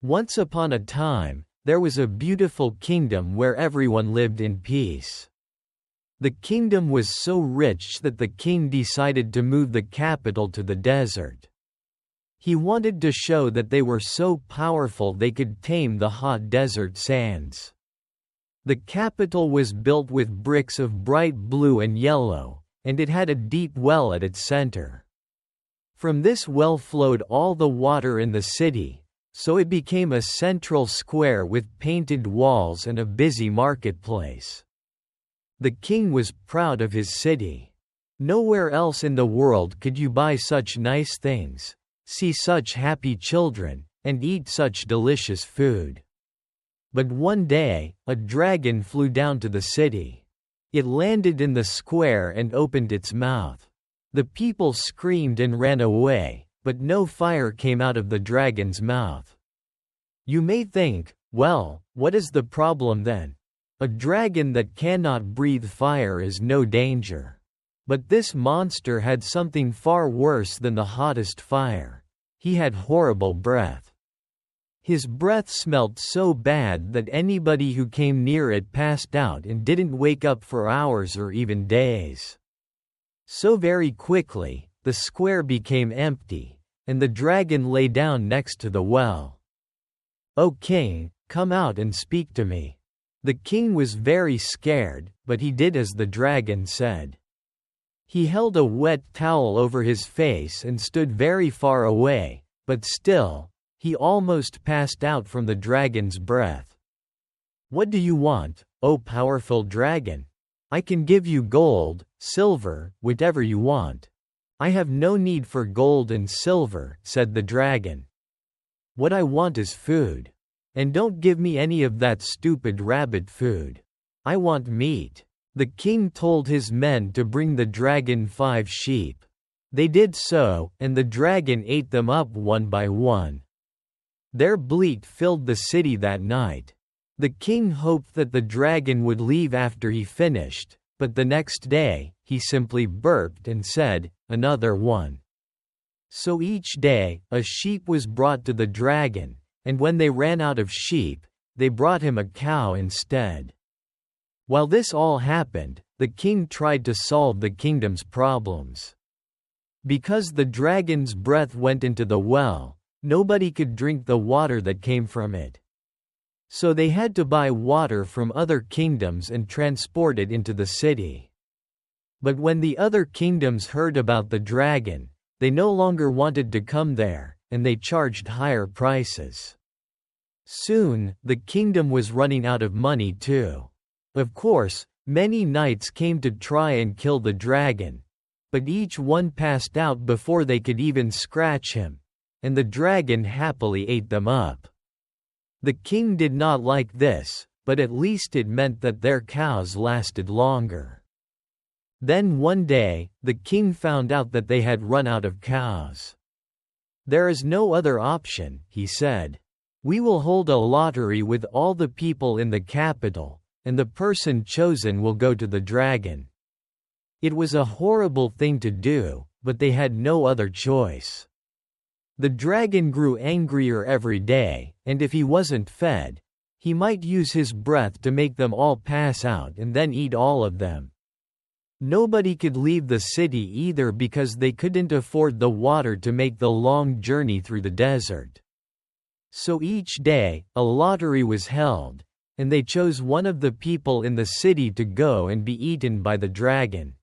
Once upon a time, there was a beautiful kingdom where everyone lived in peace. The kingdom was so rich that the king decided to move the capital to the desert. He wanted to show that they were so powerful they could tame the hot desert sands. The capital was built with bricks of bright blue and yellow, and it had a deep well at its center. From this well flowed all the water in the city, so it became a central square with painted walls and a busy marketplace. The king was proud of his city. Nowhere else in the world could you buy such nice things, see such happy children, and eat such delicious food. But one day, a dragon flew down to the city. It landed in the square and opened its mouth. The people screamed and ran away, but no fire came out of the dragon's mouth. You may think, well, what is the problem then? A dragon that cannot breathe fire is no danger. But this monster had something far worse than the hottest fire. He had horrible breath. His breath smelled so bad that anybody who came near it passed out and didn't wake up for hours or even days. So very quickly, the square became empty, and the dragon lay down next to the well. "O king, come out and speak to me." The king was very scared, but he did as the dragon said. He held a wet towel over his face and stood very far away, but still, he almost passed out from the dragon's breath. "What do you want, O powerful dragon? I can give you gold, silver, whatever you want." "I have no need for gold and silver," said the dragon. "What I want is food. And don't give me any of that stupid rabbit food. I want meat." The king told his men to bring the dragon 5 sheep. They did so, and the dragon ate them up one by one. Their bleat filled the city that night. The king hoped that the dragon would leave after he finished, but the next day, he simply burped and said, "Another one." So each day, a sheep was brought to the dragon, and when they ran out of sheep, they brought him a cow instead. While this all happened, the king tried to solve the kingdom's problems. Because the dragon's breath went into the well, nobody could drink the water that came from it. So they had to buy water from other kingdoms and transport it into the city. But when the other kingdoms heard about the dragon, they no longer wanted to come there, and they charged higher prices. Soon, the kingdom was running out of money too. Of course, many knights came to try and kill the dragon, but each one passed out before they could even scratch him, and the dragon happily ate them up. The king did not like this, but at least it meant that their cows lasted longer. Then one day, the king found out that they had run out of cows. "There is no other option," he said. "We will hold a lottery with all the people in the capital, and the person chosen will go to the dragon." It was a horrible thing to do, but they had no other choice. The dragon grew angrier every day, and if he wasn't fed, he might use his breath to make them all pass out and then eat all of them. Nobody could leave the city either because they couldn't afford the water to make the long journey through the desert. So each day, a lottery was held, and they chose one of the people in the city to go and be eaten by the dragon.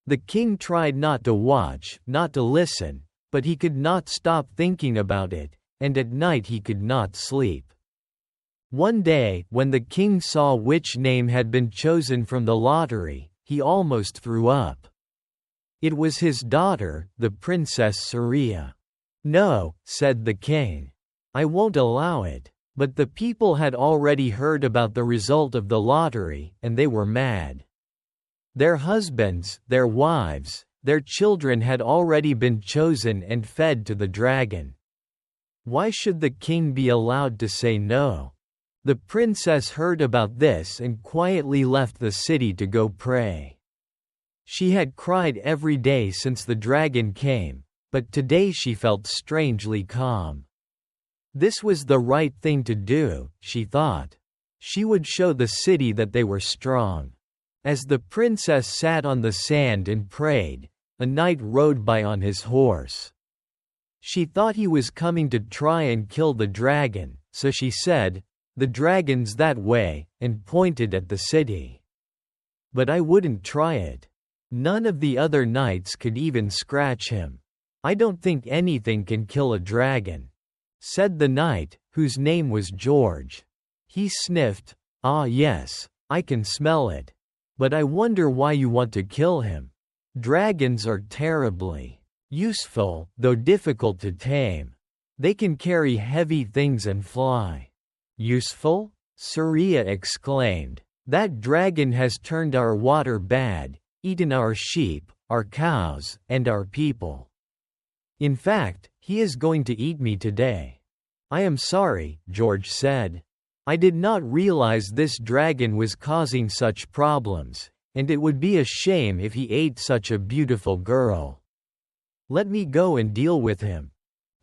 The king tried not to watch, not to listen, but he could not stop thinking about it, and at night he could not sleep. One day, when the king saw which name had been chosen from the lottery, he almost threw up. It was his daughter, the Princess Surya. "No," said the king. "I won't allow it." But the people had already heard about the result of the lottery, and they were mad. Their husbands, their wives, their children had already been chosen and fed to the dragon. Why should the king be allowed to say no? The princess heard about this and quietly left the city to go pray. She had cried every day since the dragon came, but today she felt strangely calm. This was the right thing to do, she thought. She would show the city that they were strong. As the princess sat on the sand and prayed, a knight rode by on his horse. She thought he was coming to try and kill the dragon, so she said, "The dragon's that way," and pointed at the city. "But I wouldn't try it. None of the other knights could even scratch him. I don't think anything can kill a dragon," said the knight, whose name was George. He sniffed. "Ah yes, I can smell it. But I wonder why you want to kill him. Dragons are terribly useful, though difficult to tame. They can carry heavy things and fly." "Useful?" Surya exclaimed. "That dragon has turned our water bad, eaten our sheep, our cows, and our people. In fact, he is going to eat me today." "I am sorry," George said. "I did not realize this dragon was causing such problems, and it would be a shame if he ate such a beautiful girl. Let me go and deal with him."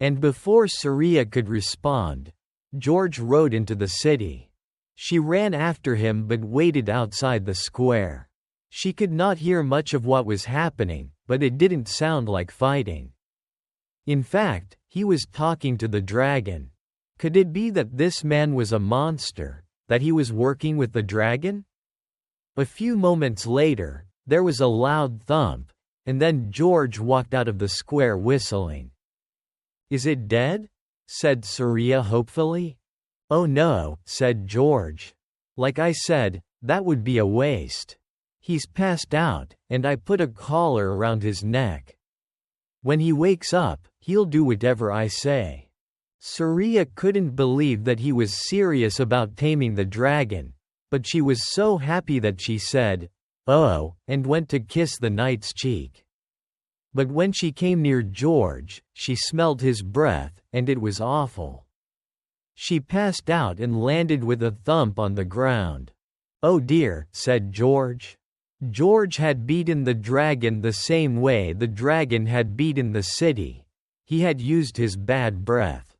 And before Surya could respond, George rode into the city. She ran after him but waited outside the square. She could not hear much of what was happening, but it didn't sound like fighting. In fact, he was talking to the dragon. Could it be that this man was a monster, that he was working with the dragon? A few moments later, there was a loud thump, and then George walked out of the square whistling. "Is it dead?" said Surya hopefully. "Oh no," said George. "Like I said, that would be a waste. He's passed out, and I put a collar around his neck. When he wakes up, he'll do whatever I say." Surya couldn't believe that he was serious about taming the dragon, but she was so happy that she said, "Oh," and went to kiss the knight's cheek. But when she came near George, she smelled his breath, and it was awful. She passed out and landed with a thump on the ground. "Oh dear," said George. George had beaten the dragon the same way the dragon had beaten the city. He had used his bad breath.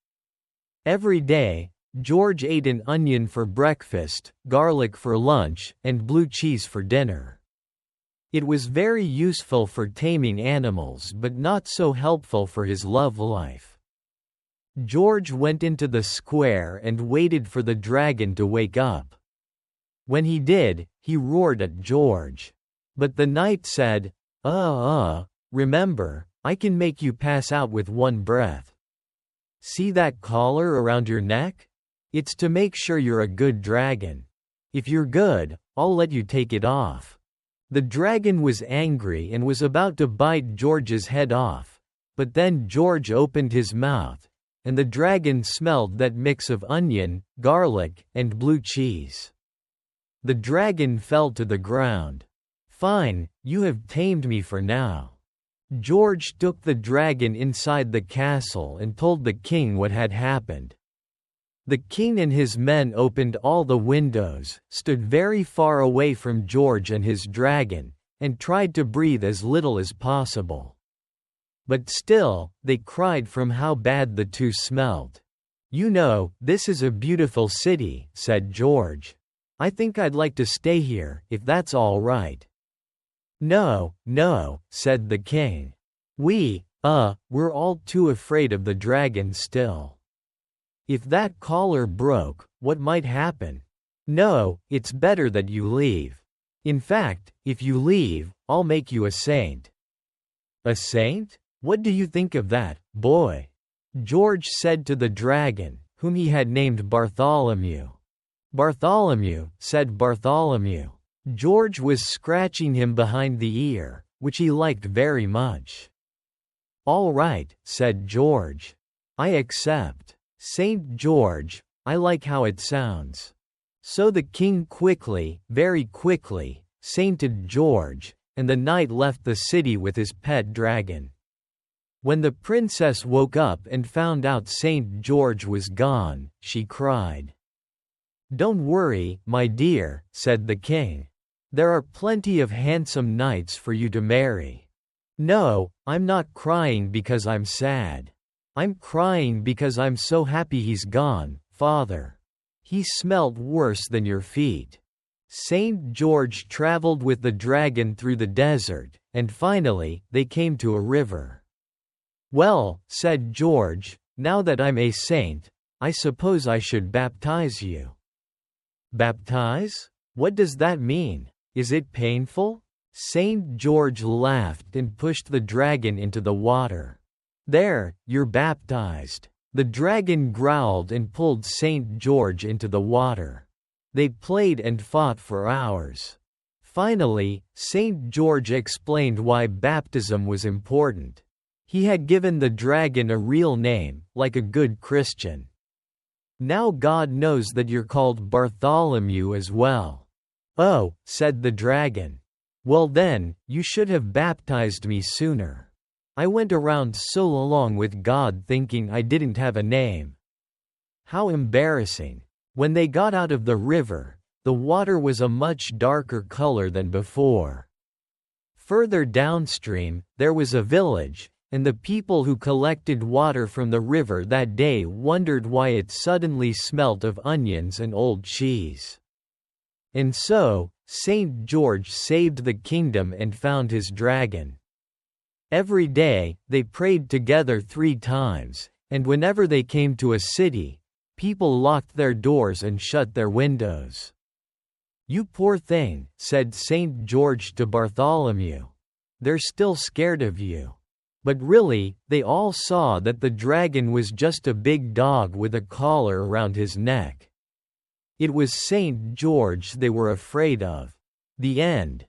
Every day, George ate an onion for breakfast, garlic for lunch, and blue cheese for dinner. It was very useful for taming animals but not so helpful for his love life. George went into the square and waited for the dragon to wake up. When he did, he roared at George. But the knight said, remember, I can make you pass out with one breath. See that collar around your neck? It's to make sure you're a good dragon. If you're good, I'll let you take it off." The dragon was angry and was about to bite George's head off, but then George opened his mouth, and the dragon smelled that mix of onion, garlic, and blue cheese. The dragon fell to the ground. "Fine, you have tamed me for now." George took the dragon inside the castle and told the king what had happened. The king and his men opened all the windows, stood very far away from George and his dragon, and tried to breathe as little as possible. But still, they cried from how bad the two smelled. "You know, this is a beautiful city," said George. "I think I'd like to stay here, if that's all right." "No, no," said the king. We're all too afraid of the dragon still. If that collar broke, what might happen? No, it's better that you leave. In fact, if you leave, I'll make you a saint." "A saint? What do you think of that, boy?" George said to the dragon, whom he had named Bartholomew. "Bartholomew," said Bartholomew. George was scratching him behind the ear, which he liked very much. "All right," said George. "I accept. Saint George, I like how it sounds." So the king quickly, very quickly, sainted George, and the knight left the city with his pet dragon. When the princess woke up and found out Saint George was gone, she cried. "Don't worry, my dear," said the king. "There are plenty of handsome knights for you to marry. No, I'm not crying because I'm sad. I'm crying because I'm so happy he's gone, Father. He smelt worse than your feet. Saint George traveled with the dragon through the desert, and finally, they came to a river. Well, said George, now that I'm a saint, I suppose I should baptize you. Baptize? What does that mean? Is it painful? Saint George laughed and pushed the dragon into the water. There, you're baptized. The dragon growled and pulled Saint George into the water. They played and fought for hours. Finally, Saint George explained why baptism was important. He had given the dragon a real name, like a good Christian. Now God knows that you're called Bartholomew as well. Oh, said the dragon. Well then, you should have baptized me sooner. I went around so long with God thinking I didn't have a name. How embarrassing. When they got out of the river, the water was a much darker color than before. Further downstream, there was a village, and the people who collected water from the river that day wondered why it suddenly smelt of onions and old cheese. And so, Saint George saved the kingdom and found his dragon. Every day, they prayed together 3 times, and whenever they came to a city, people locked their doors and shut their windows. You poor thing, said Saint George to Bartholomew. They're still scared of you. But really, they all saw that the dragon was just a big dog with a collar around his neck. It was Saint George they were afraid of. The end.